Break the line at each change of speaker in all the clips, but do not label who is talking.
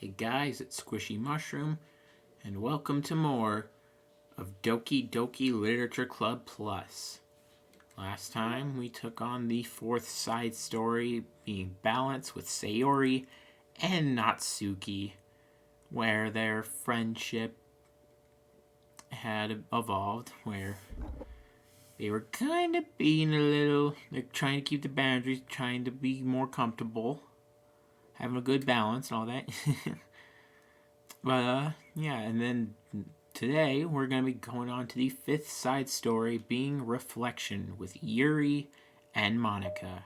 Hey guys, it's Squishy Mushroom, and welcome to more of Doki Doki Literature Club Plus. Last time we took on the fourth side story, being Balance with Sayori and Natsuki, where their friendship had evolved, where they were kind of being they're trying to keep the boundaries, trying to be more comfortable, having a good balance and all that. But, yeah, and then today we're going to be going on to the fifth side story, being Reflection with Yuri and Monika.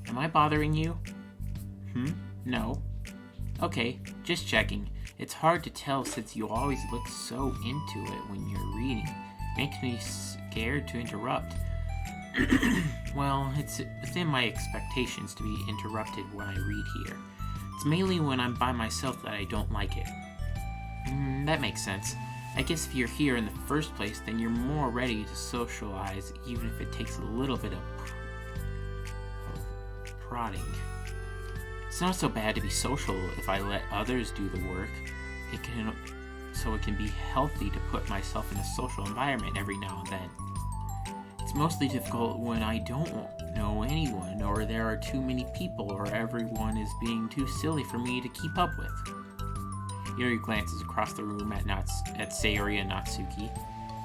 Am I bothering you? No. Okay, just checking. It's hard to tell since you always look so into it when you're reading. Makes me scared to interrupt. Well, it's within my expectations to be interrupted when I read here. It's mainly when I'm by myself that I don't like it. That makes sense. I guess if you're here in the first place, then you're more ready to socialize, even if it takes a little bit of prodding. It's not so bad to be social if I let others do the work. It can be healthy to put myself in a social environment every now and then. It's mostly difficult when I don't know anyone, or there are too many people, or everyone is being too silly for me to keep up with. Yuri glances across the room at Sayori and Natsuki.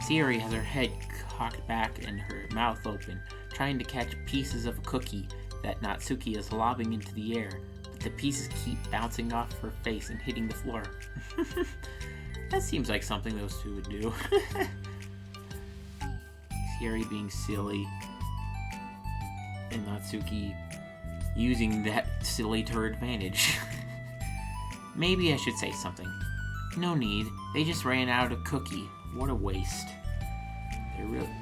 Sayori has her head cocked back and her mouth open, trying to catch pieces of a cookie that Natsuki is lobbing into the air, but the pieces keep bouncing off her face and hitting the floor. That seems like something those two would do. Yuri being silly, and Natsuki using that silly to her advantage. Maybe I should say something. No need. They just ran out of cookie. What a waste.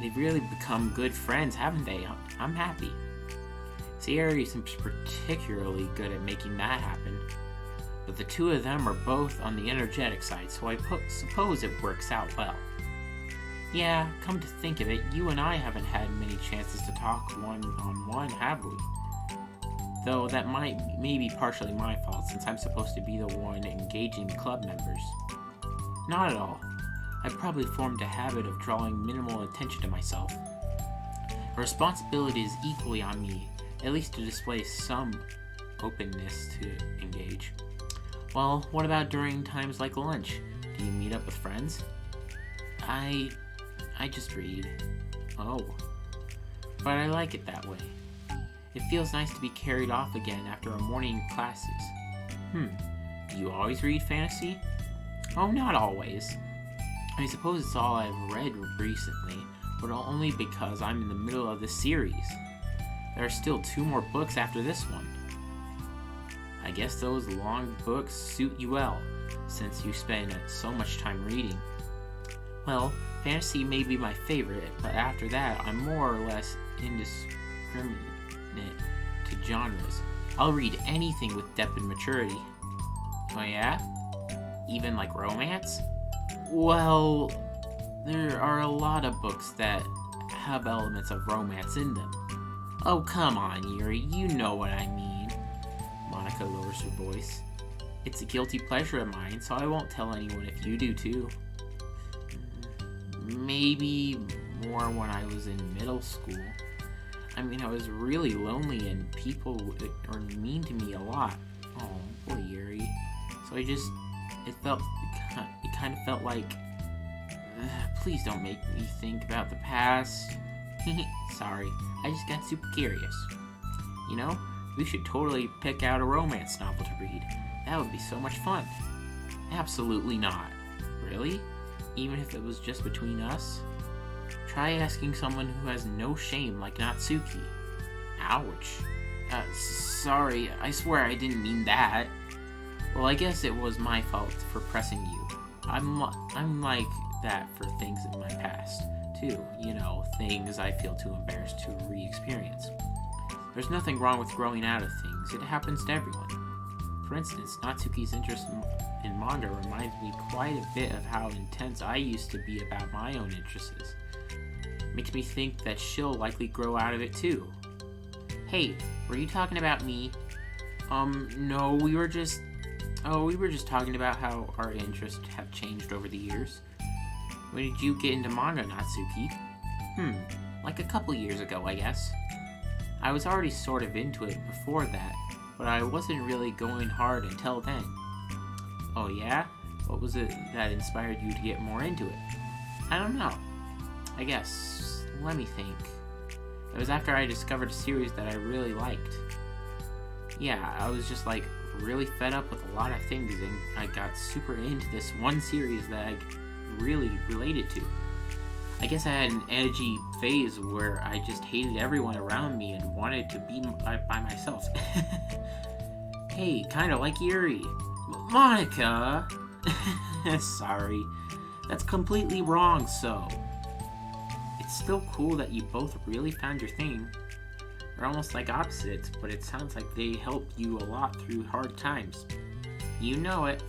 They've really become good friends, haven't they? I'm happy. Sayori seems particularly good at making that happen. But the two of them are both on the energetic side, so I suppose it works out well. Yeah, come to think of it, you and I haven't had many chances to talk one-on-one, have we? Though that may be partially my fault, since I'm supposed to be the one engaging the club members. Not at all. I've probably formed a habit of drawing minimal attention to myself. A responsibility is equally on me, at least to display some openness to engage. Well, what about during times like lunch? Do you meet up with friends? I just read. Oh. But I like it that way. It feels nice to be carried off again after a morning of classes. Do you always read fantasy? Oh, not always. I suppose it's all I've read recently, but only because I'm in the middle of the series. There are still 2 more books after this one. I guess those long books suit you well, since you spend so much time reading. Well, fantasy may be my favorite, but after that, I'm more or less indiscriminate to genres. I'll read anything with depth and maturity. Oh yeah? Even like romance? Well, there are a lot of books that have elements of romance in them. Oh, come on, Yuri, you know what I mean. Monika lowers her voice. It's a guilty pleasure of mine, so I won't tell anyone if you do too. Maybe more when I was in middle school. I mean, I was really lonely and people were mean to me a lot. Oh, poor Yuri. So it kind of felt like, please don't make me think about the past. Sorry, I just got super curious. You know, we should totally pick out a romance novel to read. That would be so much fun. Absolutely not. Really? Even if it was just between us? Try asking someone who has no shame like Natsuki. Ouch. Sorry, I swear I didn't mean that. Well, I guess it was my fault for pressing you. I'm like that for things in my past, too. You know, things I feel too embarrassed to re-experience. There's nothing wrong with growing out of things. It happens to everyone. For instance, Natsuki's interest in manga reminds me quite a bit of how intense I used to be about my own interests. Makes me think that she'll likely grow out of it too. Hey, were you talking about me? No, we were just talking about how our interests have changed over the years. When did you get into manga, Natsuki? Like a couple years ago, I guess. I was already sort of into it before that, but I wasn't really going hard until then. Oh yeah? What was it that inspired you to get more into it? I don't know. I guess, let me think. It was after I discovered a series that I really liked. Yeah, I was just like really fed up with a lot of things, and I got super into this one series that I really related to. I guess I had an edgy phase where I just hated everyone around me and wanted to be by myself. Hey, kinda like Yuri. Monika! Sorry. That's completely wrong, so. It's still cool that you both really found your thing. They're almost like opposites, but it sounds like they helped you a lot through hard times. You know it.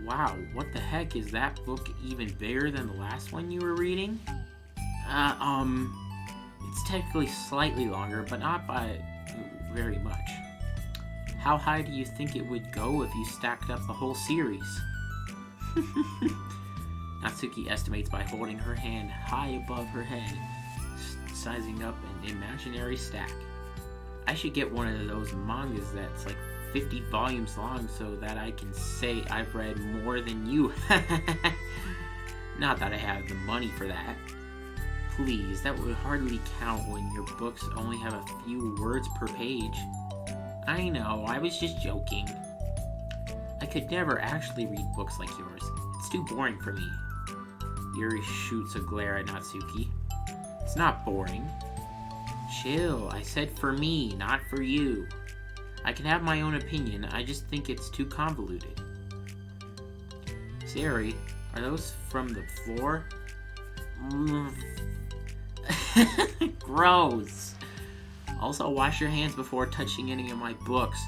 Wow, what the heck, is that book even bigger than the last one you were reading? It's technically slightly longer, but not by very much. How high do you think it would go if you stacked up the whole series? Natsuki estimates by holding her hand high above her head, sizing up an imaginary stack. I should get one of those mangas that's like 50 volumes long so that I can say I've read more than you. Not that I have the money for that. Please, that would hardly count when your books only have a few words per page. I know, I was just joking. I could never actually read books like yours. It's too boring for me. Yuri shoots a glare at Natsuki. It's not boring. Chill, I said for me, not for you. I can have my own opinion, I just think it's too convoluted. Sari, are those from the floor? Gross. Also, wash your hands before touching any of my books.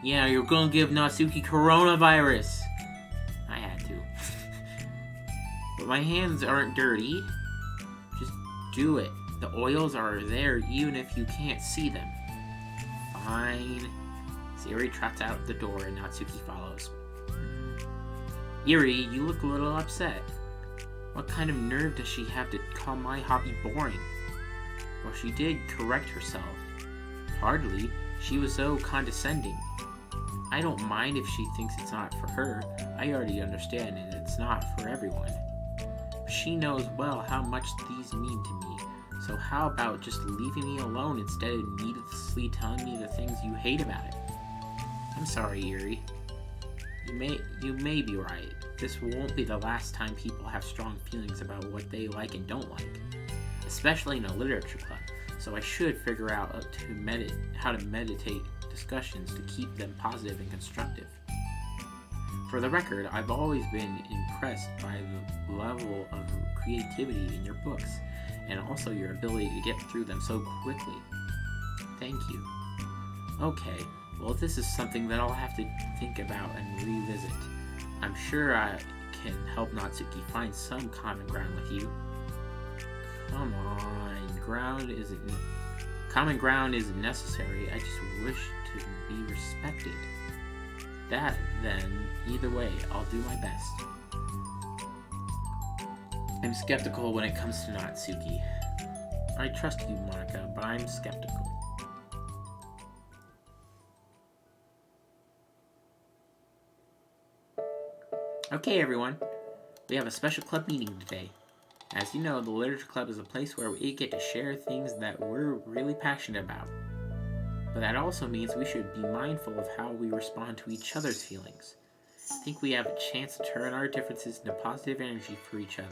Yeah, you're gonna give Natsuki coronavirus. I had to. But my hands aren't dirty. Just do it. The oils are there even if you can't see them. Fine. Yuri trots out the door and Natsuki follows. Yuri, you look a little upset. What kind of nerve does she have to call my hobby boring? Well, she did correct herself. Hardly. She was so condescending. I don't mind if she thinks it's not for her. I already understand and it's not for everyone. But she knows well how much these mean to me. So how about just leaving me alone instead of needlessly telling me the things you hate about it? I'm sorry, Yuri. You may be right. This won't be the last time people have strong feelings about what they like and don't like, especially in a literature club. So I should figure out how to meditate discussions to keep them positive and constructive. For the record, I've always been impressed by the level of creativity in your books, and also your ability to get through them so quickly. Thank you. Okay. Well, this is something that I'll have to think about and revisit. I'm sure I can help Natsuki find some common ground with you. Come on, common ground isn't necessary. I just wish to be respected. That, then, either way, I'll do my best. I'm skeptical when it comes to Natsuki. I trust you, Monika, but I'm skeptical. Okay, everyone. We have a special club meeting today. As you know, the Literature Club is a place where we get to share things that we're really passionate about. But that also means we should be mindful of how we respond to each other's feelings. I think we have a chance to turn our differences into positive energy for each other.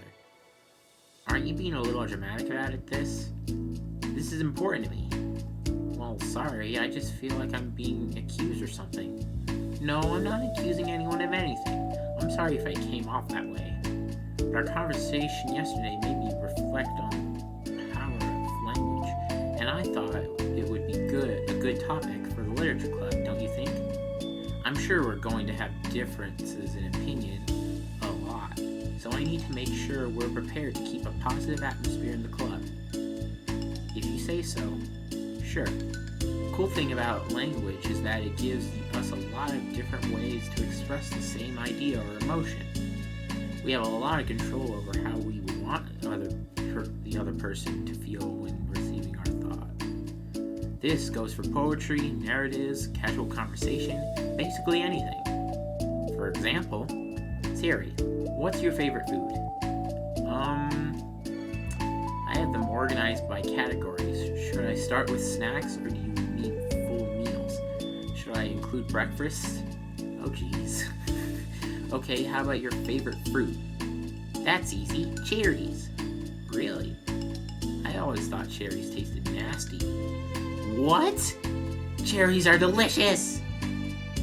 Aren't you being a little dramatic about it, this? This is important to me. Well, sorry, I just feel like I'm being accused or something. No, I'm not accusing anyone of anything. I'm sorry if I came off that way. But our conversation yesterday made me reflect on the power of language, and I thought it would be a good topic for the Literature Club, don't you think? I'm sure we're going to have differences in opinion a lot, so so I need to make sure we're prepared to keep a positive atmosphere in the club. If you say so, sure. The cool thing about language is that it gives us a lot of different ways to express the same idea or emotion. We have a lot of control over how we want the other person to feel when receiving our thought. This goes for poetry, narratives, casual conversation, basically anything. For example, Siri, what's your favorite food? I have them organized by categories. Should I start with snacks or do you need full meals? Should I include breakfast? Oh geez. Okay, how about your favorite fruit? That's easy, cherries. Really? I always thought cherries tasted nasty. What? Cherries are delicious!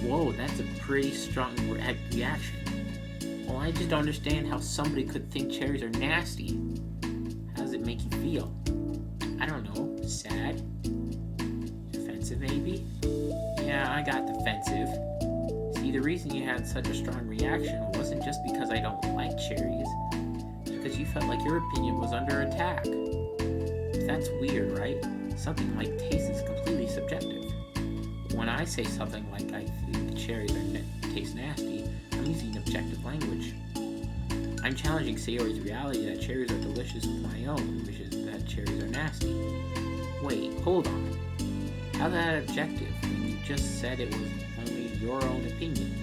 Whoa, that's a pretty strong reaction. Well, I just don't understand how somebody could think cherries are nasty. How does it make you feel? I don't know, sad? Defensive maybe? Yeah, I got defensive. See, the reason you had such a strong reaction wasn't just because I don't like cherries. It's because you felt like your opinion was under attack. That's weird, right? Something like taste is completely subjective. When I say something like I think cherries taste nasty, I'm using objective language. I'm challenging Sayori's reality that cherries are delicious with my own, which is that cherries are nasty. Wait, hold on. How's that objective when you just said it was only your own opinion?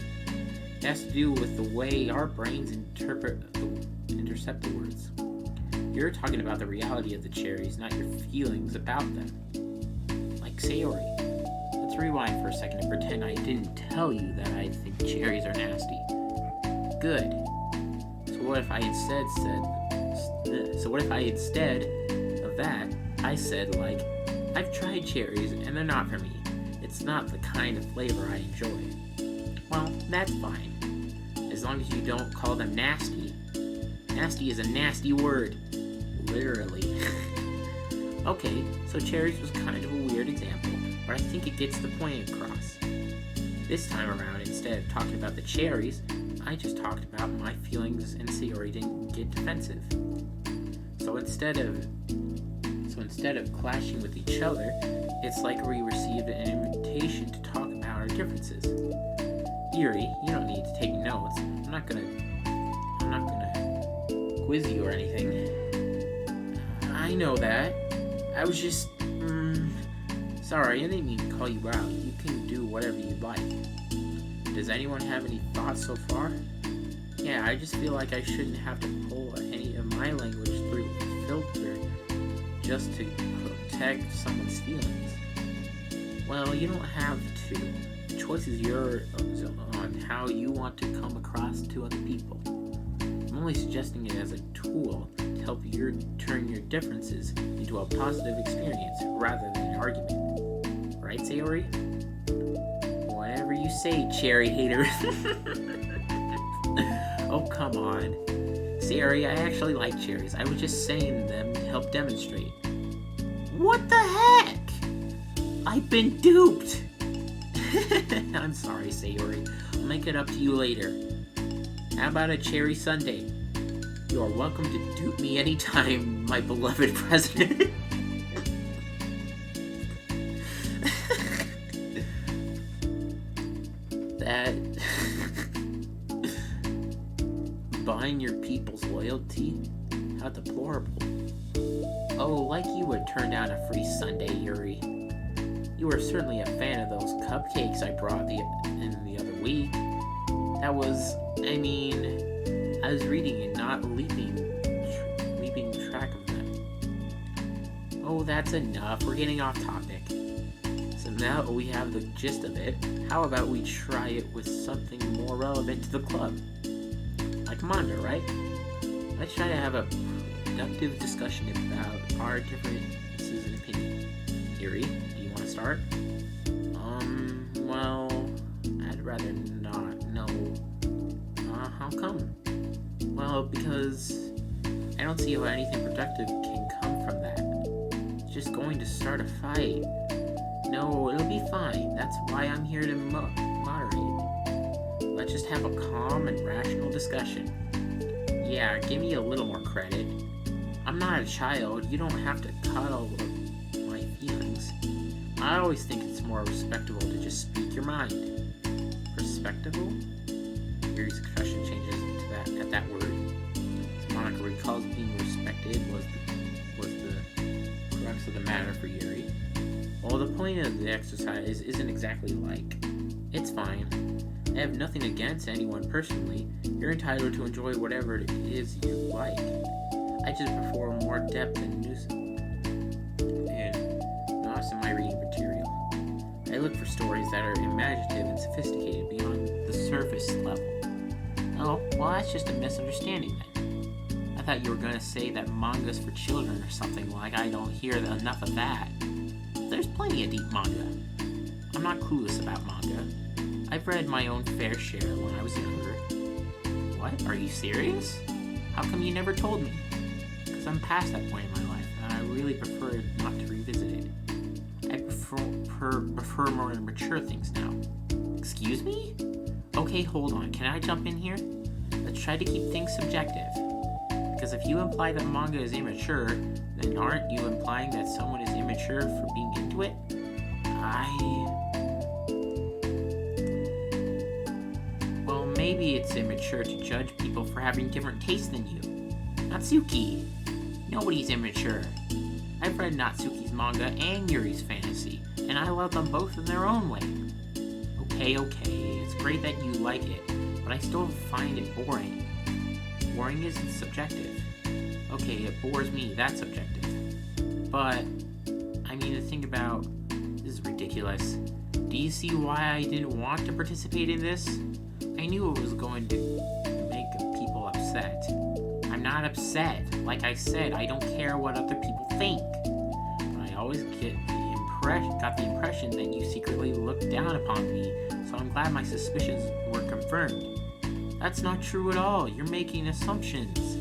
It has to do with the way our brains intercept the words. You're talking about the reality of the cherries, not your feelings about them. Like Sayori. Let's rewind for a second and pretend I didn't tell you that I think cherries are nasty. Good. So what if I instead of that, I said like, I've tried cherries and they're not for me. It's not the kind of flavor I enjoy. Well, that's fine. As long as you don't call them nasty. Nasty is a nasty word. Literally. Okay, so cherries was kind of a weird example, but I think it gets the point across. This time around, instead of talking about the cherries, I just talked about my feelings and Sayori didn't get defensive. So instead of clashing with each other, it's like we received an invitation to talk about our differences. Yuri, you don't need to take notes. I'm not gonna quiz you or anything. I know that. I was just sorry, I didn't mean to call you out. You can do whatever you'd like. Does anyone have any thoughts so far? Yeah, I just feel like I shouldn't have to pull any of my language through a filter just to protect someone's feelings. Well, you don't have to. The choice is yours on how you want to come across to other people. I'm only suggesting it as a tool to help you turn your differences into a positive experience rather than an argument. Right, Sayori? Whatever you say, cherry hater. Oh, come on. Sayori, I actually like cherries. I was just saying them to help demonstrate. What the heck? I've been duped. I'm sorry, Sayori. I'll make it up to you later. How about a cherry sundae? You are welcome to dupe me anytime, my beloved president. That buying your people's loyalty? How deplorable. Oh, like you would turn down a free sundae, Yuri. You were certainly a fan of those cupcakes I brought the other week. That was, I was reading and not leaping track of them. Oh, that's enough. We're getting off topic. So now we have the gist of it. How about we try it with something more relevant to the club? Like Mondo, right? Let's try to have a productive discussion about our differences in opinion. Yuri, do you want to start? Well, I'd rather not. No. How come? Well, because I don't see how anything productive can come from that. It's just going to start a fight. No, it'll be fine. That's why I'm here to moderate. Let's just have a calm and rational discussion. Yeah, give me a little more credit. I'm not a child. You don't have to cuddle my feelings. I always think it's more respectable to just speak your mind. Respectable? Yuri's expression changes into that at that word. As Monika recalls, being respected was the crux of the matter for Yuri. Well, the point of the exercise isn't exactly like. It's fine. I have nothing against anyone personally. You're entitled to enjoy whatever it is you like. I just prefer more depth and nuance in my reading material. I look for stories that are imaginative and sophisticated beyond the surface level. Oh, well, that's just a misunderstanding then. I thought you were going to say that manga's for children or something. Like I don't hear enough of that. There's plenty of deep manga. I'm not clueless about manga. I've read my own fair share when I was younger. What? Are you serious? How come you never told me? Because I'm past that point in my life, and I really prefer not to revisit it. I prefer more mature things now. Excuse me? Okay, hold on. Can I jump in here? Let's try to keep things subjective. Because if you imply that manga is immature, then aren't you implying that someone is immature for being into it? Well, maybe it's immature to judge people for having different tastes than you. Natsuki! Nobody's immature. I've read Natsuki's manga and Yuri's fantasy, and I love them both in their own way. Okay, it's great that you like it, but I still find it boring. Boring isn't subjective. Okay, it bores me, that's subjective. But, I mean, the thing about, this is ridiculous. Do you see why I didn't want to participate in this? I knew it was going to make people upset. I'm not upset. Like I said, I don't care what other people think. But I always got the impression that you secretly looked down upon me, so I'm glad my suspicions were confirmed. That's not true at all. You're making assumptions.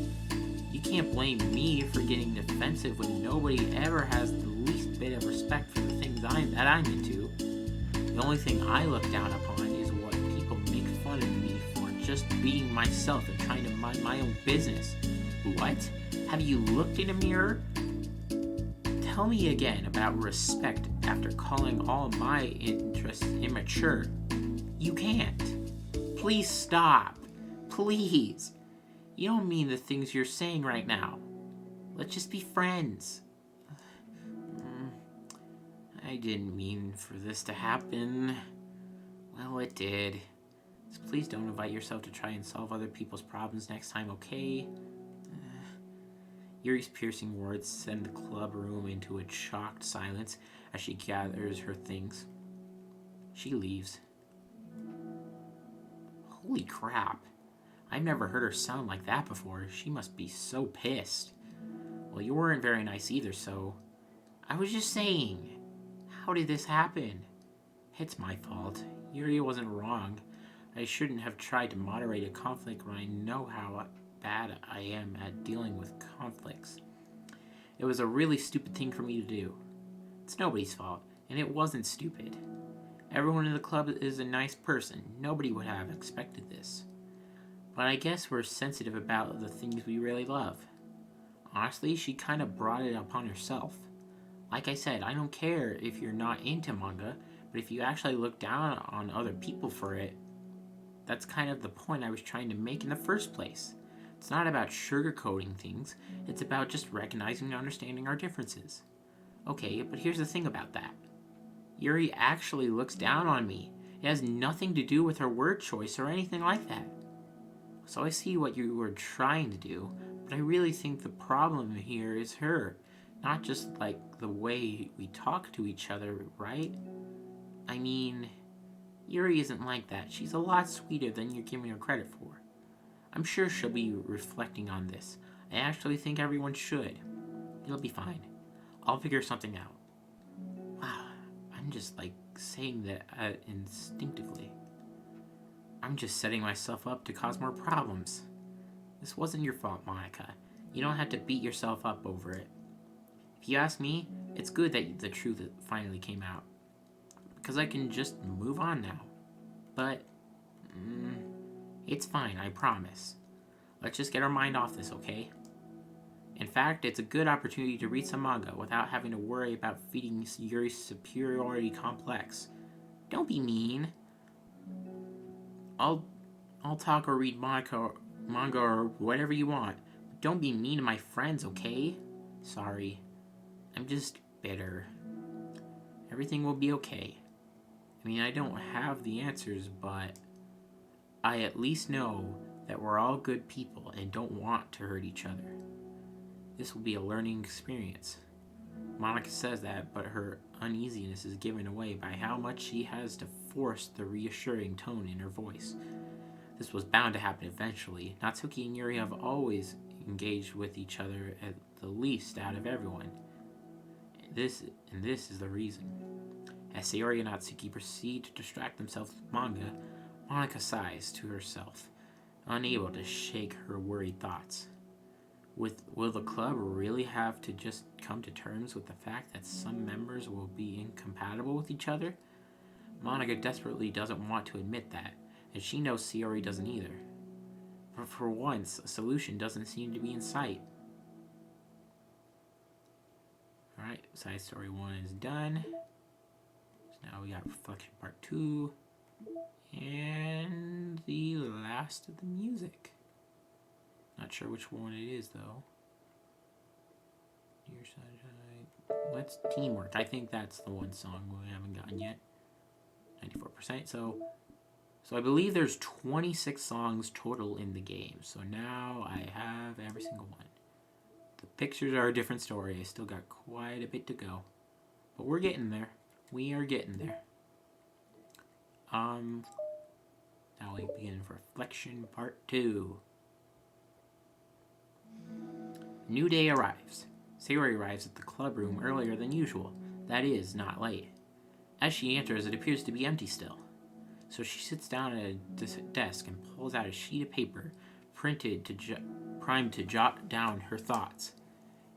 You can't blame me for getting defensive when nobody ever has the least bit of respect for the things that I'm into. The only thing I look down upon is what people make fun of me for, just being myself and trying to mind my own business. What? Have you looked in a mirror? Tell me again about respect after calling all my interests immature. You can't. Please stop. Please. You don't mean the things you're saying right now. Let's just be friends. I didn't mean for this to happen. Well, it did. So please don't invite yourself to try and solve other people's problems next time, okay? Yuri's piercing words send the club room into a shocked silence as she gathers her things. She leaves. Holy crap. I've never heard her sound like that before. She must be so pissed. Well, you weren't very nice either, so... I was just saying. How did this happen? It's my fault. Yuri wasn't wrong. I shouldn't have tried to moderate a conflict when I know how bad I am at dealing with conflicts. It was a really stupid thing for me to do. It's nobody's fault, and it wasn't stupid. Everyone in the club is a nice person. Nobody would have expected this. But I guess we're sensitive about the things we really love. Honestly, she kind of brought it upon herself. Like I said, I don't care if you're not into manga, but if you actually look down on other people for it, that's kind of the point I was trying to make in the first place. It's not about sugarcoating things, it's about just recognizing and understanding our differences. Okay, but here's the thing about that. Yuri actually looks down on me. It has nothing to do with her word choice or anything like that. So I see what you were trying to do, but I really think the problem here is her. Not just like the way we talk to each other, right? I mean, Yuri isn't like that. She's a lot sweeter than you're giving her credit for. I'm sure she'll be reflecting on this. I actually think everyone should. It'll be fine. I'll figure something out. Wow, I'm just like saying that instinctively. I'm just setting myself up to cause more problems. This wasn't your fault, Monika. You don't have to beat yourself up over it. If you ask me, it's good that the truth finally came out. Because I can just move on now. But, it's fine, I promise. Let's just get our mind off this, okay? In fact, it's a good opportunity to read some manga without having to worry about feeding Yuri's superiority complex. Don't be mean. I'll talk or read manga or whatever you want. But don't be mean to my friends, okay? Sorry. I'm just bitter. Everything will be okay. I mean, I don't have the answers, but I at least know that we're all good people and don't want to hurt each other. This will be a learning experience. Monika says that, but her uneasiness is given away by how much she has to force the reassuring tone in her voice. This was bound to happen eventually. Natsuki and Yuri have always engaged with each other at the least out of everyone. This is the reason. As Sayori and Natsuki proceed to distract themselves with manga, Monika sighs to herself, unable to shake her worried thoughts. Will the club really have to just come to terms with the fact that some members will be incompatible with each other? Monika desperately doesn't want to admit that, and she knows Sayori doesn't either. But for once, a solution doesn't seem to be in sight. Alright, side story 1 is done. So now we got reflection part 2. And the last of the music. Not sure which one it is though. Dear Sunshine. Let's Teamwork. I think that's the one song we haven't gotten yet. 94%. So I believe there's 26 songs total in the game. So now I have every single one. The pictures are a different story. I still got quite a bit to go. But we're getting there. We are getting there. Now we begin reflection part 2. New day arrives. Sayori arrives at the club room earlier than usual. That is, not late. As she enters, it appears to be empty still. So she sits down at a desk and pulls out a sheet of paper, primed to jot down her thoughts.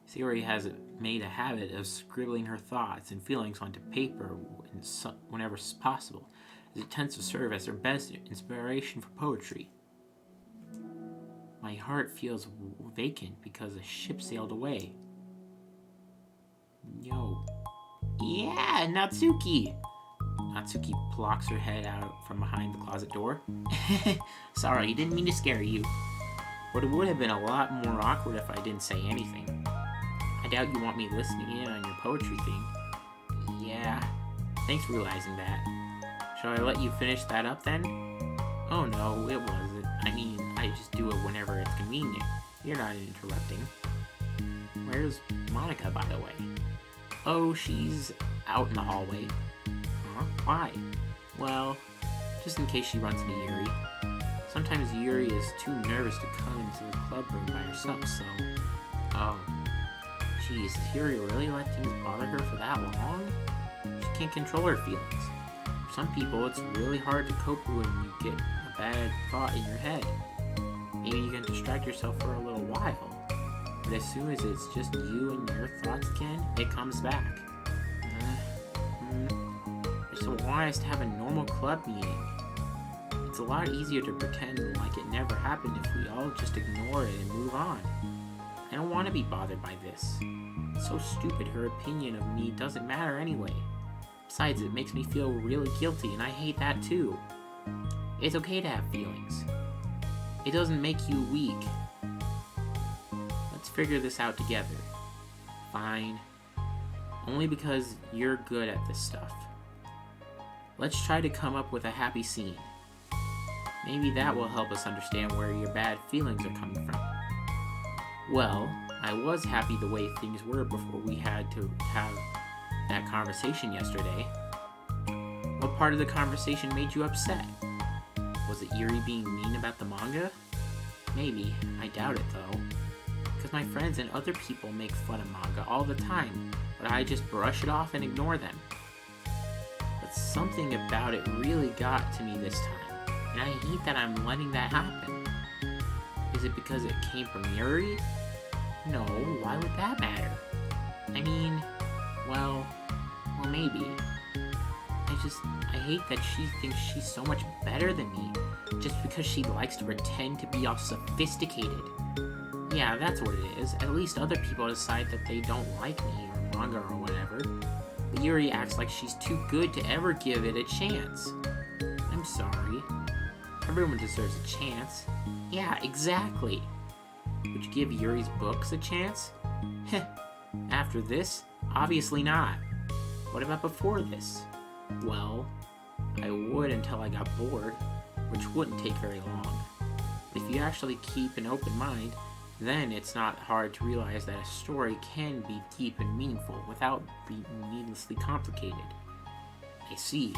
Sayori has made a habit of scribbling her thoughts and feelings onto paper whenever possible, as it tends to serve as her best inspiration for poetry. My heart feels vacant because a ship sailed away. Yo. Yeah, Natsuki! Natsuki blocks her head out from behind the closet door. Sorry, didn't mean to scare you. But it would have been a lot more awkward if I didn't say anything. I doubt you want me listening in on your poetry thing. Yeah, thanks for realizing that. Shall I let you finish that up then? Oh no, it wasn't. I mean, I just do it whenever it's convenient. You're not interrupting. Where's Monika, by the way? Oh, she's out in the hallway. Huh? Why? Well, just in case she runs into Yuri. Sometimes Yuri is too nervous to come into the club room by herself, so... Oh. Jeez, does Yuri really let things bother her for that long? She can't control her feelings. For some people, it's really hard to cope when you get a bad thought in your head. Maybe you can distract yourself for a little while. But as soon as it's just you and your thoughts again, it comes back. It's so wise to have a normal club meeting. It's a lot easier to pretend like it never happened if we all just ignore it and move on. I don't want to be bothered by this. It's so stupid her opinion of me doesn't matter anyway. Besides, it makes me feel really guilty, and I hate that too. It's okay to have feelings. It doesn't make you weak. Let's figure this out together. Fine. Only because you're good at this stuff. Let's try to come up with a happy scene. Maybe that will help us understand where your bad feelings are coming from. Well, I was happy the way things were before we had to have that conversation yesterday. What part of the conversation made you upset? Was it Yuri being mean about the manga? Maybe. I doubt it though. Because my friends and other people make fun of manga all the time, but I just brush it off and ignore them. But something about it really got to me this time, and I hate that I'm letting that happen. Is it because it came from Yuri? No, why would that matter? I mean, well, maybe. I I hate that she thinks she's so much better than me just because she likes to pretend to be all sophisticated. Yeah, that's what it is. At least other people decide that they don't like me or manga or whatever. But Yuri acts like she's too good to ever give it a chance. I'm sorry. Everyone deserves a chance. Yeah, exactly. Would you give Yuri's books a chance? Heh. After this? Obviously not. What about before this? Well, I would until I got bored, which wouldn't take very long. If you actually keep an open mind, then it's not hard to realize that a story can be deep and meaningful without being needlessly complicated. I see.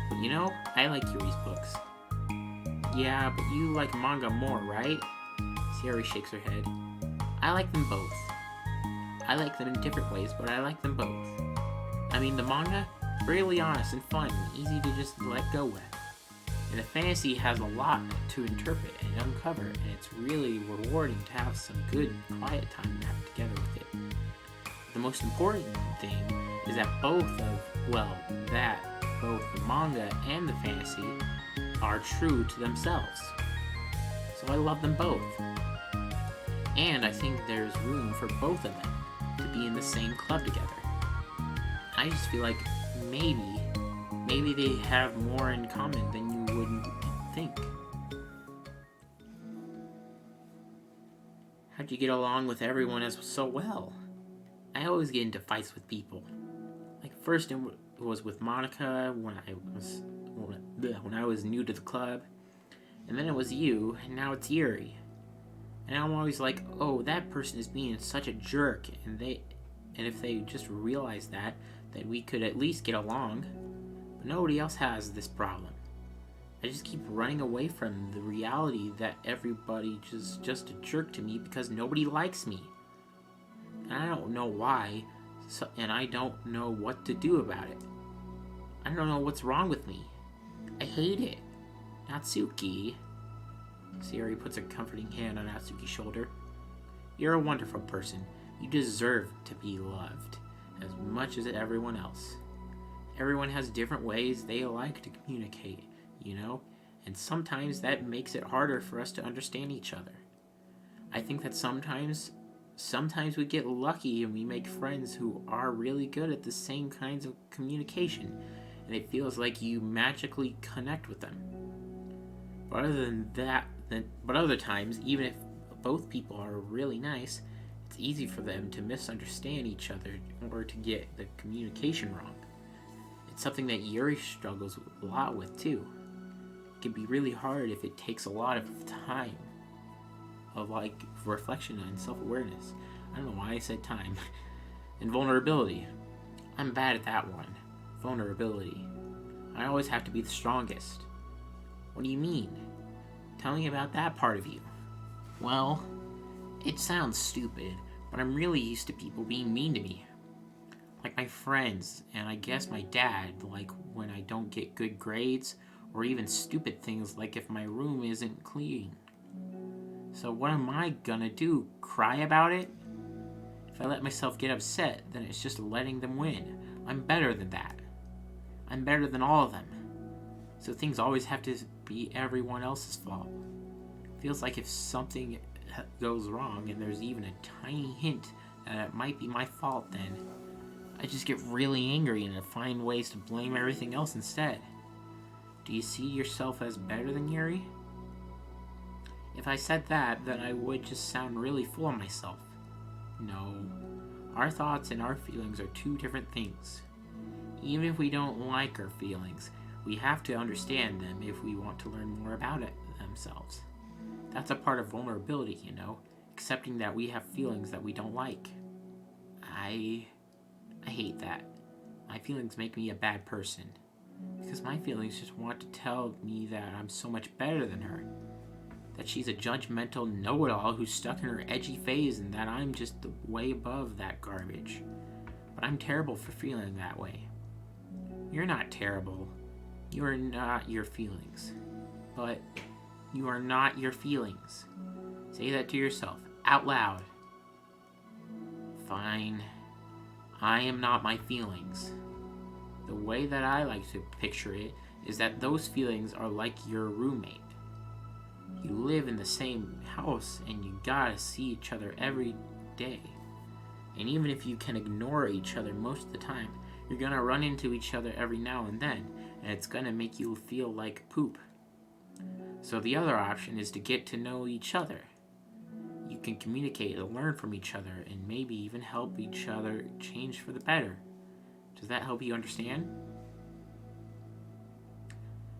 But you know, I like Yuri's books. Yeah, but you like manga more, right? Yuri shakes her head. I like them both. I like them in different ways, but I like them both. I mean, the manga, really honest and fun, and easy to just let go with. And the fantasy has a lot to interpret and uncover, and it's really rewarding to have some good, quiet time wrapped together with it. The most important thing is that both the manga and the fantasy are true to themselves. So I love them both. And I think there's room for both of them to be in the same club together. I just feel like maybe they have more in common than you wouldn't think. How'd you get along with everyone so well? I always get into fights with people. Like first it was with Monika when I was new to the club, and then it was you, and now it's Yuri. And I'm always like, oh, that person is being such a jerk, and if they just realized that we could at least get along. But nobody else has this problem. I just keep running away from the reality that everybody just a jerk to me because nobody likes me. And I don't know why, and I don't know what to do about it. I don't know what's wrong with me. I hate it. Natsuki. Yuri puts a comforting hand on Natsuki's shoulder. You're a wonderful person. You deserve to be loved as much as everyone else. Everyone has different ways they like to communicate, you know? And sometimes that makes it harder for us to understand each other. I think that sometimes we get lucky and we make friends who are really good at the same kinds of communication, and it feels like you magically connect with them. But other times, even if both people are really nice, it's easy for them to misunderstand each other or to get the communication wrong. It's something that Yuri struggles a lot with too. It can be really hard if it takes a lot of time of reflection and self-awareness. I don't know why I said time. And vulnerability. I'm bad at that one. Vulnerability. I always have to be the strongest. What do you mean? Tell me about that part of you. Well, it sounds stupid, but I'm really used to people being mean to me. Like my friends, and I guess my dad, like when I don't get good grades, or even stupid things like if my room isn't clean. So what am I gonna do? Cry about it? If I let myself get upset, then it's just letting them win. I'm better than that. I'm better than all of them. So things always have to be everyone else's fault. Feels like if something goes wrong and there's even a tiny hint that it might be my fault, then I just get really angry and I find ways to blame everything else instead. Do you see yourself as better than Yuri? If I said that, then I would just sound really full of myself. No. Our thoughts and our feelings are two different things. Even if we don't like our feelings, we have to understand them if we want to learn more about themselves. That's a part of vulnerability, you know, accepting that we have feelings that we don't like. I hate that. My feelings make me a bad person. Because my feelings just want to tell me that I'm so much better than her. That she's a judgmental know-it-all who's stuck in her edgy phase and that I'm just way above that garbage. But I'm terrible for feeling that way. You're not terrible. You are not your feelings. But you are not your feelings. Say that to yourself, out loud. Fine. I am not my feelings. The way that I like to picture it is that those feelings are like your roommate. You live in the same house and you gotta see each other every day. And even if you can ignore each other most of the time, you're gonna run into each other every now and then, and it's gonna make you feel like poop. So the other option is to get to know each other. You can communicate and learn from each other, and maybe even help each other change for the better. Does that help you understand?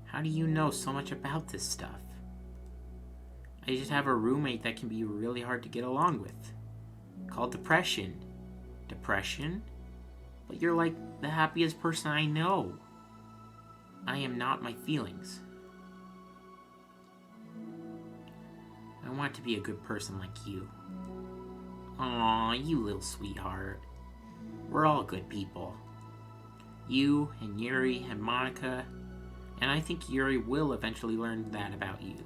How do you know so much about this stuff? I just have a roommate that can be really hard to get along with. Called depression. Depression? But you're like the happiest person I know. I am not my feelings. I want to be a good person like you. Aw, you little sweetheart. We're all good people. You and Yuri and Monika, and I think Yuri will eventually learn that about you.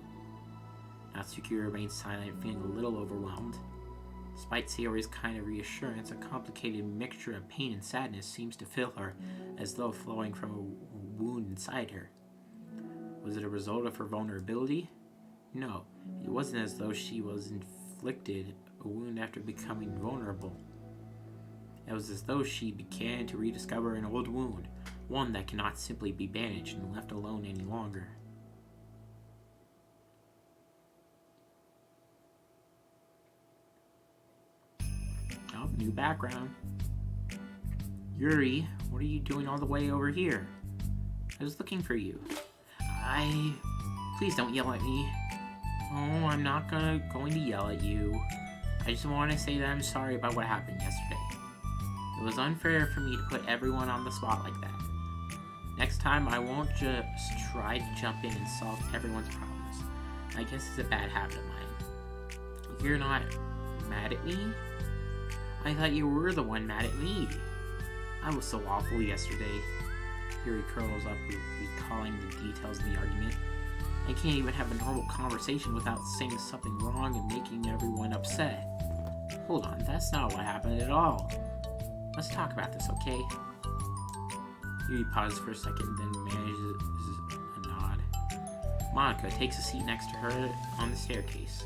Natsuki remains silent, feeling a little overwhelmed. Despite Sayori's kind of reassurance, a complicated mixture of pain and sadness seems to fill her, as though flowing from a wound inside her. Was it a result of her vulnerability? No, it wasn't as though she was inflicted a wound after becoming vulnerable. It was as though she began to rediscover an old wound, one that cannot simply be bandaged and left alone any longer. Oh, new background. Yuri, what are you doing all the way over here? I was looking for you. Please don't yell at me. Oh, I'm not going to yell at you. I just want to say that I'm sorry about what happened yesterday. It was unfair for me to put everyone on the spot like that. Next time, I won't just try to jump in and solve everyone's problems. I guess it's a bad habit of mine. You're not mad at me? I thought you were the one mad at me. I was so awful yesterday. Yuri curls up, recalling the details of the argument. I can't even have a normal conversation without saying something wrong and making everyone upset. Hold on, that's not what happened at all. Let's talk about this, okay? Yuri pauses for a second, then manages a nod. Monika takes a seat next to her on the staircase.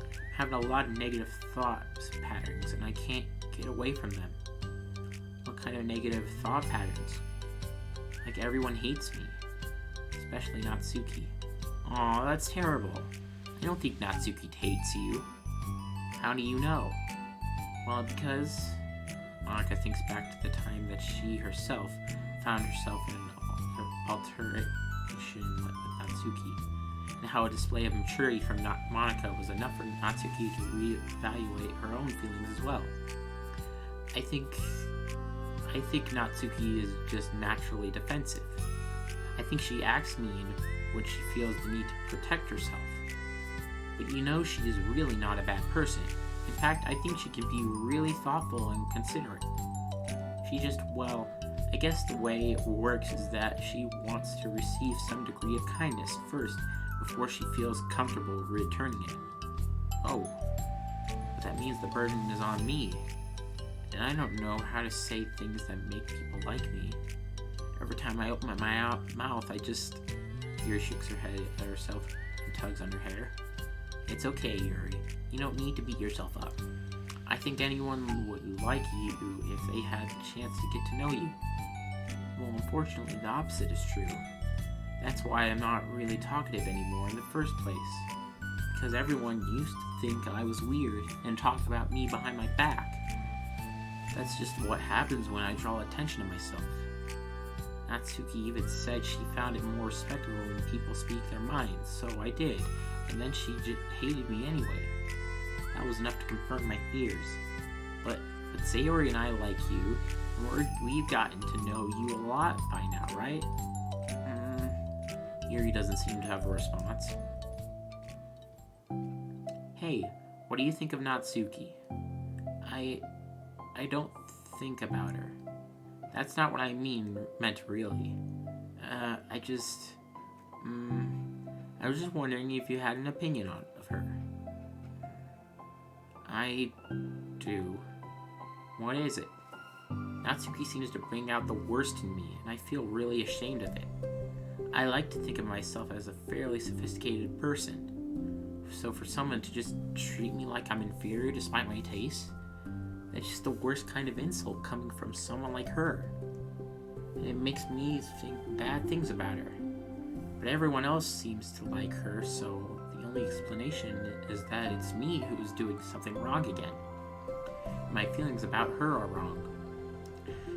I'm having a lot of negative thought patterns, and I can't get away from them. What kind of negative thought patterns? Like everyone hates me, especially Natsuki. Aw, that's terrible. I don't think Natsuki hates you. How do you know? Well, because Monika thinks back to the time that she herself found herself in an altercation with Natsuki, and how a display of maturity from Monika was enough for Natsuki to reevaluate her own feelings as well. I think Natsuki is just naturally defensive. I think she acts mean when she feels the need to protect herself. But you know, she is really not a bad person. In fact, I think she can be really thoughtful and considerate. She just, well, I guess the way it works is that she wants to receive some degree of kindness first before she feels comfortable returning it. Oh, but that means the burden is on me. And I don't know how to say things that make people like me. Every time I open my mouth, I just... Yuri shakes her head at herself and tugs on her hair. It's okay, Yuri. You don't need to beat yourself up. I think anyone would like you if they had the chance to get to know you. Well, unfortunately, the opposite is true. That's why I'm not really talkative anymore in the first place. Because everyone used to think I was weird and talk about me behind my back. That's just what happens when I draw attention to myself. Natsuki even said she found it more respectable when people speak their minds, so I did, and then she just hated me anyway. That was enough to confirm my fears. But Sayori and I like you, and we've gotten to know you a lot by now, right? Yuri doesn't seem to have a response. Hey, what do you think of Natsuki? I don't think about her. That's not what I meant really. I was just wondering if you had an opinion of her. I do. What is it? Natsuki seems to bring out the worst in me, and I feel really ashamed of it. I like to think of myself as a fairly sophisticated person, so for someone to just treat me like I'm inferior despite my tastes, that's just the worst kind of insult coming from someone like her. And it makes me think bad things about her. But everyone else seems to like her, so the only explanation is that it's me who's doing something wrong again. My feelings about her are wrong.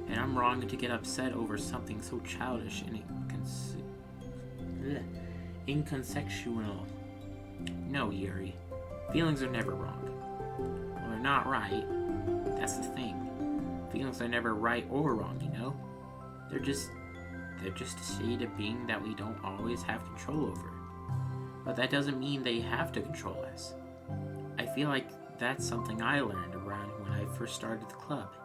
And I'm wrong to get upset over something so childish and inconsequential. No, Yuri. Feelings are never wrong. Well, they're not right. That's the thing. Feelings are never right or wrong, you know? They're just a state of being that we don't always have control over. But that doesn't mean they have to control us. I feel like that's something I learned around when I first started the club.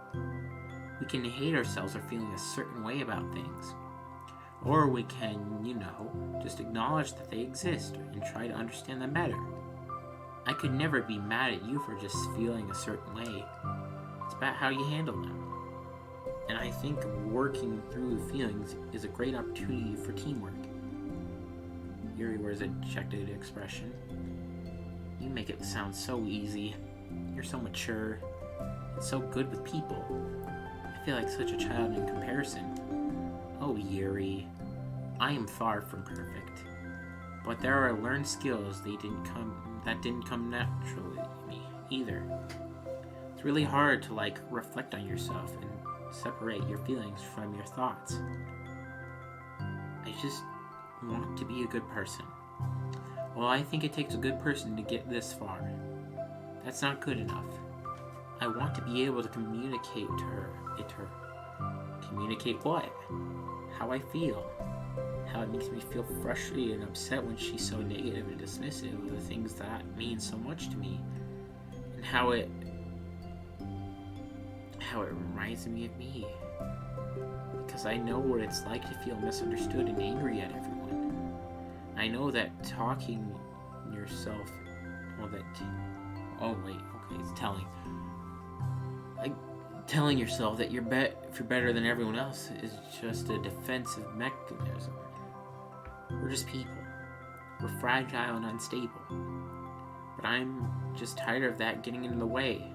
We can hate ourselves for feeling a certain way about things. Or we can, just acknowledge that they exist and try to understand them better. I could never be mad at you for just feeling a certain way. It's about how you handle them. And I think working through feelings is a great opportunity for teamwork. Yuri wears a dejected expression. You make it sound so easy. You're so mature and so good with people. I feel like such a child in comparison. Oh, Yuri, I am far from perfect. But there are learned skills that didn't come naturally to me either. It's really hard to reflect on yourself and separate your feelings from your thoughts. I just want to be a good person. Well, I think it takes a good person to get this far. That's not good enough. I want to be able to communicate to her. Communicate what? How I feel. How it makes me feel frustrated and upset when she's so negative and dismissive of the things that mean so much to me. And how it reminds me of me. Because I know what it's like to feel misunderstood and angry at everyone. I know that talking yourself, telling yourself that if you're better than everyone else is just a defensive mechanism. We're just people. We're fragile and unstable. But I'm just tired of that getting in the way.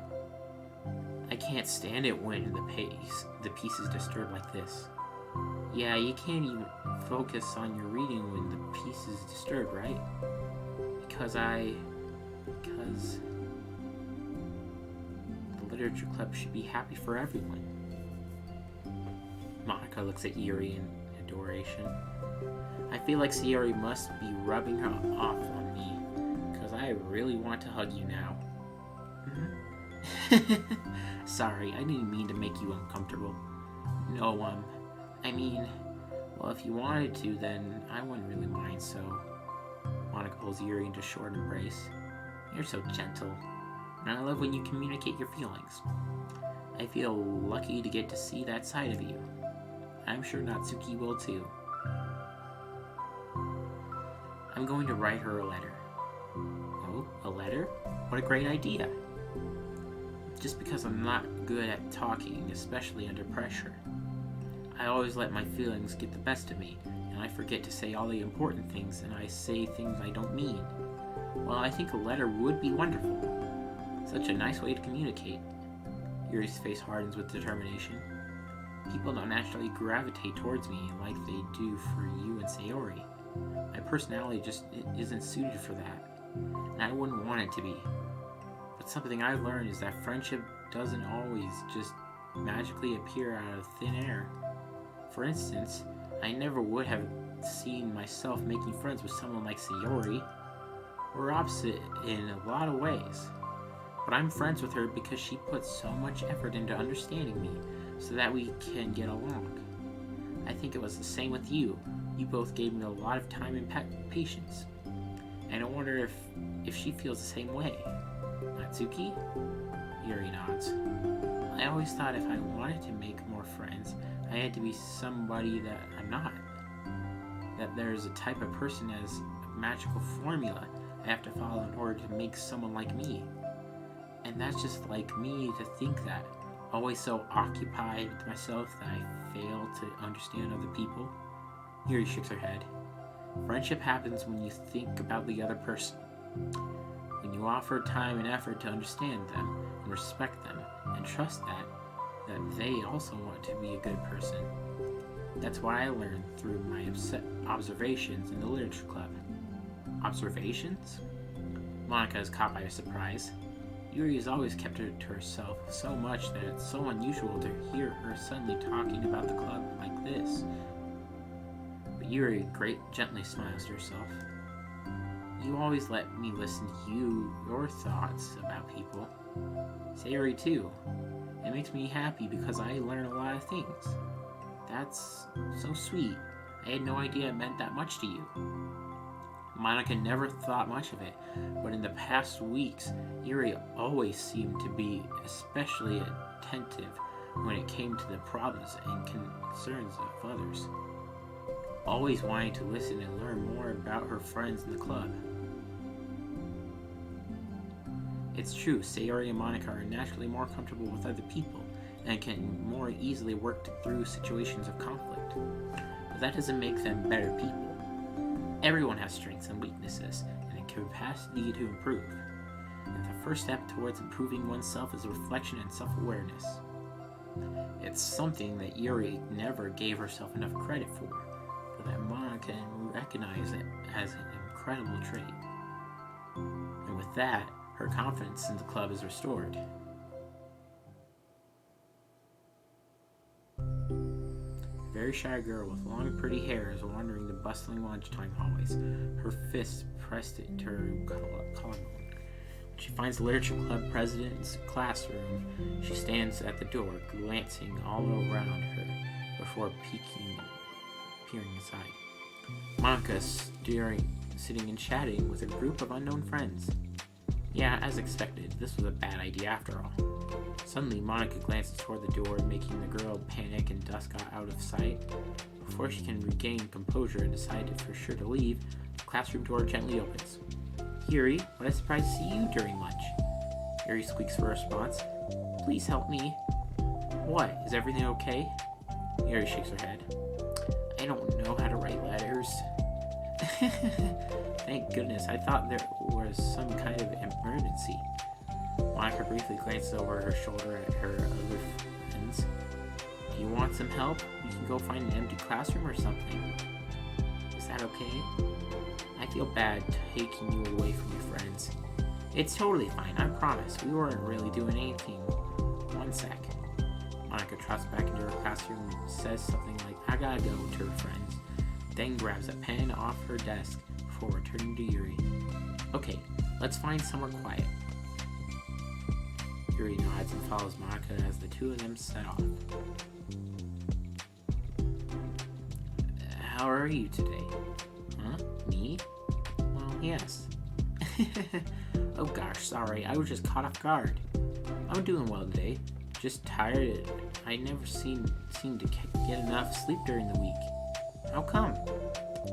I can't stand it when the piece is disturbed like this. Yeah, you can't even focus on your reading when the piece is disturbed, right? Because the literature club should be happy for everyone. Monika looks at Yuri in adoration. I feel like Yuri must be rubbing her off on me, because I really want to hug you now. Sorry, I didn't mean to make you uncomfortable. No, if you wanted to, then I wouldn't really mind, so... Monika pulls Yuri into a short embrace. You're so gentle, and I love when you communicate your feelings. I feel lucky to get to see that side of you. I'm sure Natsuki will too. I'm going to write her a letter. Oh, a letter? What a great idea. Just because I'm not good at talking, especially under pressure. I always let my feelings get the best of me, and I forget to say all the important things, and I say things I don't mean. Well, I think a letter would be wonderful. Such a nice way to communicate. Yuri's face hardens with determination. People don't naturally gravitate towards me like they do for you and Sayori. My personality just isn't suited for that, and I wouldn't want it to be. But something I've learned is that friendship doesn't always just magically appear out of thin air. For instance, I never would have seen myself making friends with someone like Sayori. We're opposite in a lot of ways. But I'm friends with her because she puts so much effort into understanding me so that we can get along. I think it was the same with you. You both gave me a lot of time and patience. And I wonder if she feels the same way. Natsuki? Yuri nods. I always thought if I wanted to make more friends, I had to be somebody that I'm not. That there's a type of person as a magical formula I have to follow in order to make someone like me. And that's just like me to think that. always so occupied with myself that I fail to understand other people? Yuri shakes her head. Friendship happens when you think about the other person. When you offer time and effort to understand them and respect them and trust that they also want to be a good person. That's what I learned through my observations in the literature club. Observations? Monika is caught by surprise. Yuri has always kept it to herself so much that it's so unusual to hear her suddenly talking about the club like this. But Yuri gently smiles to herself. You always let me listen to your thoughts about people. Sayori too. It makes me happy because I learn a lot of things. That's so sweet. I had no idea it meant that much to you. Monika never thought much of it, but in the past weeks, Yuri always seemed to be especially attentive when it came to the problems and concerns of others. Always wanting to listen and learn more about her friends in the club. It's true, Sayori and Monika are naturally more comfortable with other people and can more easily work through situations of conflict. But that doesn't make them better people. Everyone has strengths and weaknesses and a capacity to improve. And the first step towards improving oneself is reflection and self-awareness. It's something that Yuri never gave herself enough credit for, but that Monika can recognize it as an incredible trait. And with that, her confidence in the club is restored. A very shy girl with long, pretty hair is wandering the bustling lunchtime hallways, her fists pressed to her collarbone. She finds the literature club president's classroom. She stands at the door, glancing all around her before peering inside. Monika's sitting and chatting with a group of unknown friends. Yeah, as expected, this was a bad idea after all. Suddenly, Monika glances toward the door, making the girl panic and dust got out of sight. Before she can regain composure and decide for sure to leave, the classroom door gently opens. Yuri, what a surprise to see you during lunch. Yuri squeaks for a response. Please help me. What, is everything okay? Yuri shakes her head. I don't know how to write letters. Thank goodness, I thought there was some kind of emergency. Monika briefly glances over her shoulder at her other friends. Do you want some help? We can go find an empty classroom or something. Is that okay? I feel bad taking you away from your friends. It's totally fine, I promise. We weren't really doing anything. One sec. Monika trots back into her classroom and says something like, I gotta go, to her friends. Then grabs a pen off her desk before returning to Yuri. Okay, let's find somewhere quiet. Yuri nods and follows Monika as the two of them set off. How are you today? Huh? Me? Well, yes. Oh gosh, sorry, I was just caught off guard. I'm doing well today. Just tired. I never seem to get enough sleep during the week. How come?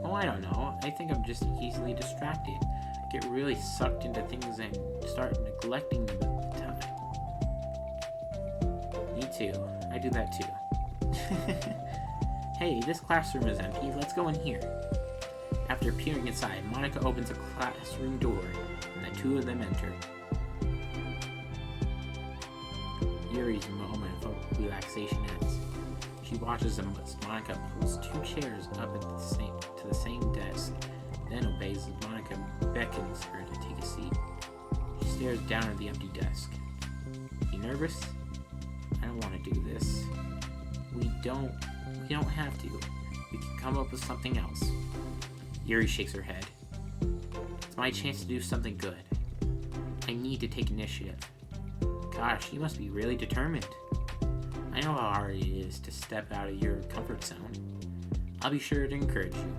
Oh, I don't know. I think I'm just easily distracted. I get really sucked into things and start neglecting them at the time. Me too. I do that too. Hey, this classroom is empty. Let's go in here. After peering inside, Monika opens a classroom door, and the two of them enter. Yuri's moment of relaxation ends. She watches them as Monika pulls two chairs up to the same desk, then obeys as Monika beckons her to take a seat. She stares down at the empty desk. You nervous? I don't want to do this. We don't have to. We can come up with something else. Yuri shakes her head. It's my chance to do something good. I need to take initiative. Gosh, you must be really determined. I know how hard it is to step out of your comfort zone. I'll be sure to encourage you.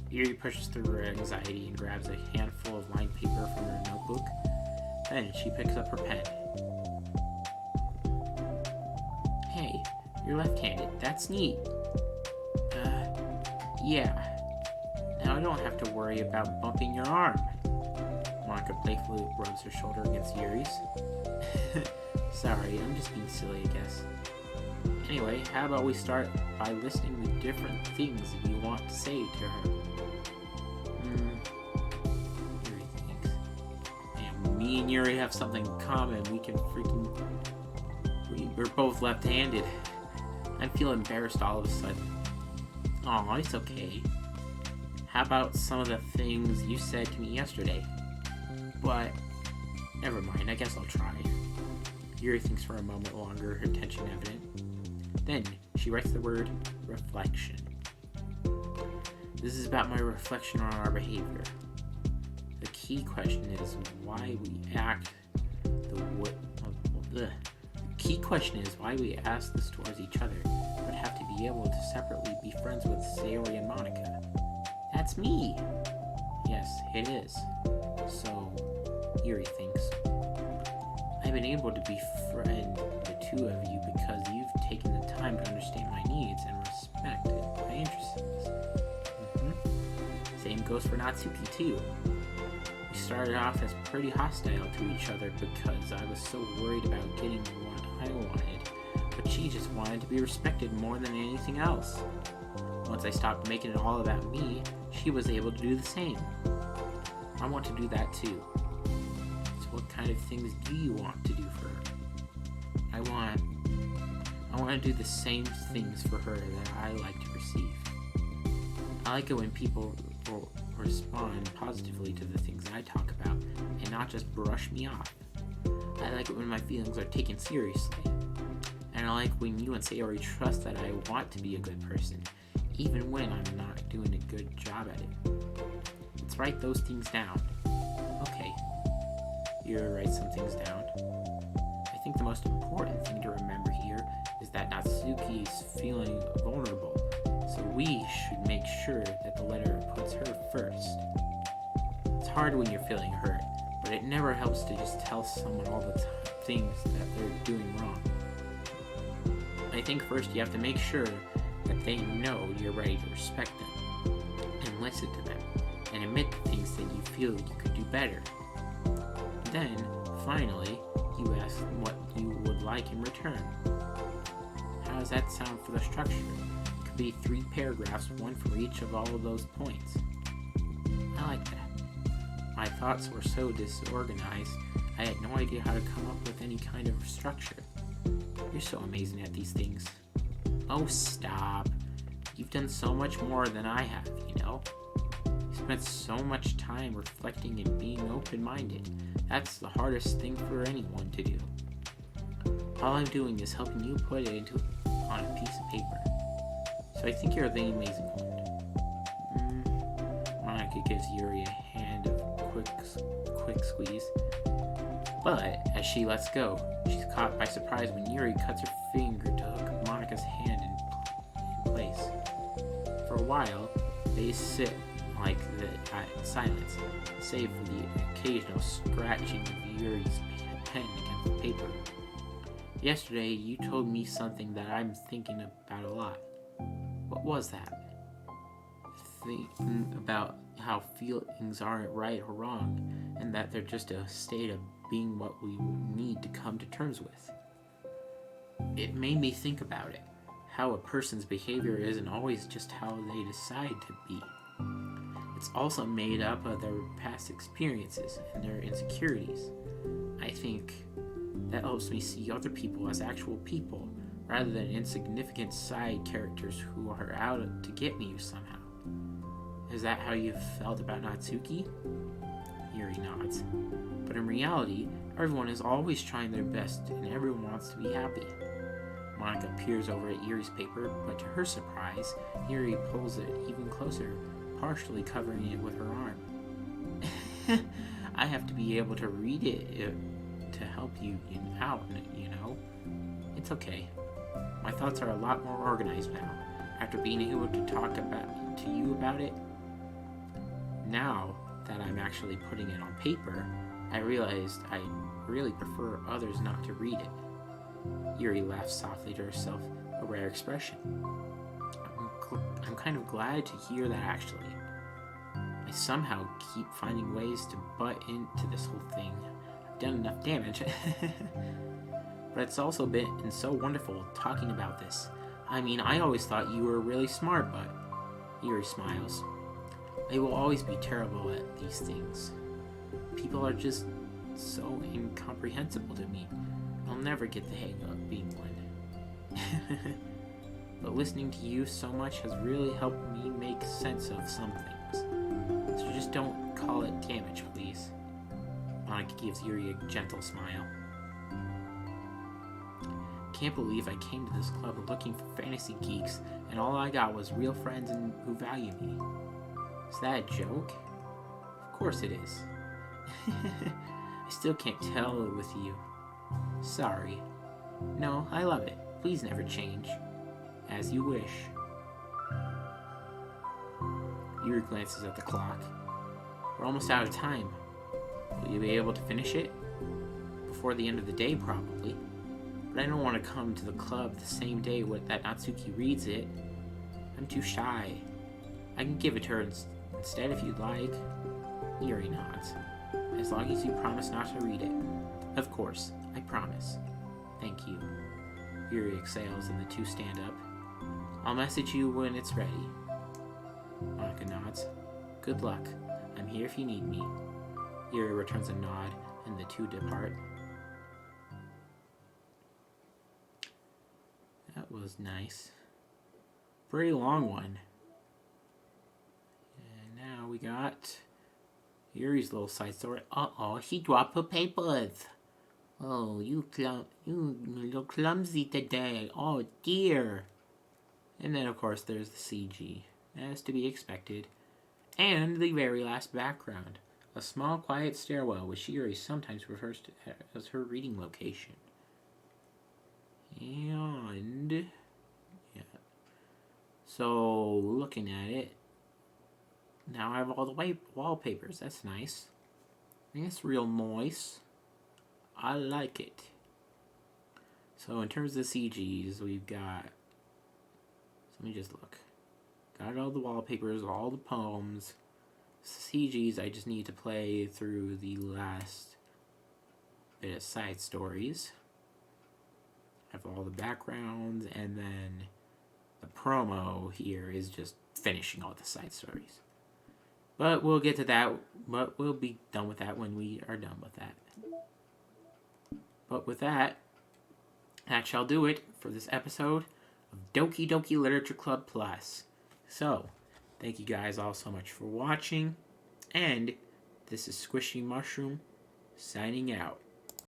Yuri pushes through her anxiety and grabs a handful of lined paper from her notebook. Then she picks up her pen. Hey, you're left-handed. That's neat. Yeah. Now I don't have to worry about bumping your arm. Monika playfully rubs her shoulder against Yuri's. Sorry, I'm just being silly, I guess. Anyway, how about we start by listing the different things you want to say to her? Yuri thinks. And me and Yuri have something in common. We're both left-handed. I feel embarrassed all of a sudden. Aw, it's okay. How about some of the things you said to me yesterday? But, never mind, I guess I'll try. Yuri thinks for a moment longer, her tension evident. Then, she writes the word reflection. This is about my reflection on our behavior. The key question is why we act the key question is why we ask this towards each other, but have to be able to separately be friends with Sayori and Monika. That's me! Yes, it is. So, Yuri thinks. I've been able to befriend the two of you because you've taken the time to understand my needs and respect my interests. Same goes for Natsuki too. We started off as pretty hostile to each other because I was so worried about getting what I wanted, but she just wanted to be respected more than anything else. Once I stopped making it all about me, she was able to do the same. I want to do that too. So what kind of things do you want to do for her? I want to do the same things for her that I like to receive. I like it when people respond positively to the things I talk about and not just brush me off. I like it when my feelings are taken seriously. And I like when you and Sayori trust that I want to be a good person, even when I'm not doing a good job at it. Let's write those things down. Okay. Yuri writes some things down. I think the most important thing to remember here is that Natsuki is feeling vulnerable, so we should make sure that the letter puts her first. It's hard when you're feeling hurt, but it never helps to just tell someone all the things that they're doing wrong. I think first you have to make sure that they know you're ready to respect them, and listen to them, and admit the things that you feel you could do better. Then, finally, you ask them what you would like in return. How does that sound for the structure? It could be 3 paragraphs, one for each of all of those points. I like that. My thoughts were so disorganized, I had no idea how to come up with any kind of structure. You're so amazing at these things. Oh, stop. You've done so much more than I have, you know? You spent so much time reflecting and being open-minded. That's the hardest thing for anyone to do. All I'm doing is helping you put it on a piece of paper. So I think you're the amazing one. Monika gives Yuri a hand of quick squeeze. But as she lets go, she's caught by surprise when Yuri cuts her finger to hook Monika's hand in place. For a while, they sit like that in silence, save for the occasional scratching of Yuri's pen against the paper. Yesterday, you told me something that I'm thinking about a lot. What was that? Thinking about how feelings aren't right or wrong, and that they're just a state of being what we need to come to terms with. It made me think about it, how a person's behavior isn't always just how they decide to be. It's also made up of their past experiences and their insecurities. I think that helps me see other people as actual people, rather than insignificant side characters who are out to get me somehow. Is that how you felt about Natsuki? Yuri nods. But in reality, everyone is always trying their best and everyone wants to be happy. Monika peers over at Yuri's paper, but to her surprise, Yuri pulls it even closer, partially covering it with her arm. I have to be able to read it to help you out, you know? It's okay. My thoughts are a lot more organized now, after being able to talk to you about it. Now that I'm actually putting it on paper, I realized I really prefer others not to read it. Yuri laughs softly to herself, a rare expression. I'm kind of glad to hear that, actually. I somehow keep finding ways to butt into this whole thing. I've done enough damage. but it's also been so wonderful talking about this. I mean, I always thought you were really smart, but Yuri smiles. I will always be terrible at these things. People are just so incomprehensible to me. I'll never get the hang of being one. But listening to you so much has really helped me make sense of some things. So just don't call it damage, please. Monika gives Yuri a gentle smile. Can't believe I came to this club looking for fantasy geeks, and all I got was real friends who value me. Is that a joke? Of course it is. I still can't tell with you. Sorry. No, I love it. Please never change. As you wish. Yuri glances at the clock. We're almost out of time. Will you be able to finish it? Before the end of the day, probably. But I don't want to come to the club the same day that Natsuki reads it. I'm too shy. I can give it to her instead if you'd like. Yuri nods. As long as you promise not to read it. Of course, I promise. Thank you. Yuri exhales and the two stand up. I'll message you when it's ready. Monika nods. Good luck. I'm here if you need me. Yuri returns a nod and the two depart. That was nice. Very long one. And now we got Yuri's little side story. Uh-oh, she dropped her papers. Oh, you look clumsy today. Oh, dear. And then, of course, there's the CG, as to be expected. And the very last background. A small, quiet stairwell, which Yuri sometimes refers to as her reading location. And yeah. So, looking at it, now I have all the wallpapers. That's nice. That's real nice. I like it. So in terms of CGs, we've got, so let me just look. Got all the wallpapers, all the poems. CGs, I just need to play through the last bit of side stories. Have all the backgrounds, and then the promo here is just finishing all the side stories. But we'll get to that, but we'll be done with that when we are done with that. But with that, that shall do it for this episode of Doki Doki Literature Club Plus. So, thank you guys all so much for watching, and this is Squishy Mushroom signing out.